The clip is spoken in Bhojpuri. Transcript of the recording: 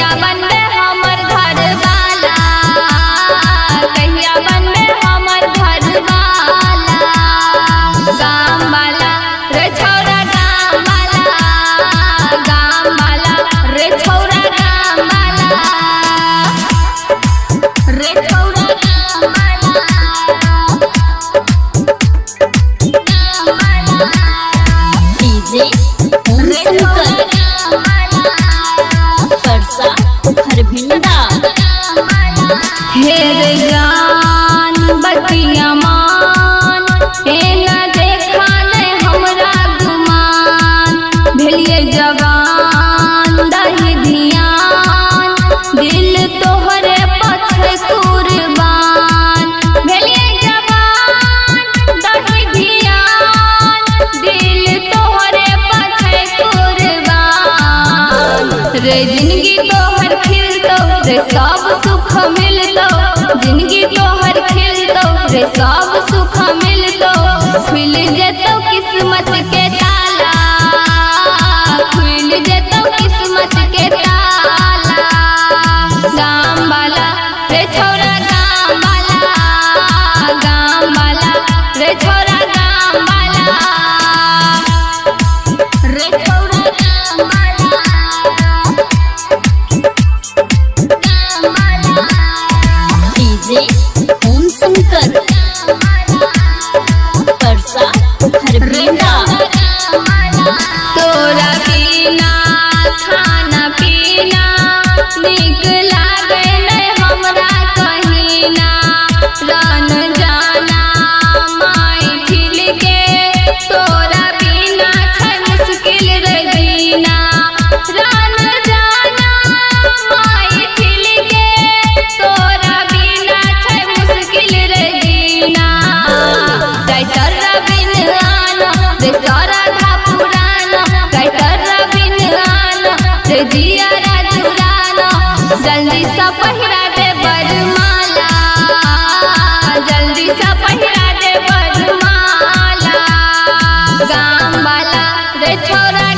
कहिया बनबे हमर घर वाला, कहिया बनबे हमर घर वाला। गाम वाला रे छौरा गाम वाला, गाम वाला रे छौरा गाम वाला, रे छौरा गाम वाला, गाम वाला। डीजे ओम शंकर परसा हरभिंडा। हे रे जान बतिया मान, हे न देखा ने हमरा गुमान। भेलिए जवान दही धियान, दिल तोहरे पछे कुर्बान। भेलिए जवान दही धियान, दिल तोहरे पछे कुर्बान। रे जिंदगी तोहर खिलतो रे सब सुख मिलतो, जिंदगी तोहर खिलतो रे सब सुख मिलतो। खुल जेतो किस्मत के ताला, खुल जेतो किस्मत के ताला। गाम वाला रे छौरा गाम वाला, गाम वाला रे छौरा गाम वाला, रे छौरा गाम वाला, गाम वाला। डीजे ओम शंकर परसा हरभिंडा। तोरा बिना खाना पीना निक लागे नहीं हमरा कहीं ना। रन जाना माई ठिल के, तोरा बिना छै मुश्किल रे जीना। रन जाना माई ठिल के, तोरा बिना छै मुश्किल रे जीना। टाइटर रबिन आना रे सरधा पुराना, टाइटर रबिन आना रे जिया राजुराना। जल्दी से पहिरा दे बरमाला, जल्दी से पहिरा दे बरमाला। गाम वाला रे छौरा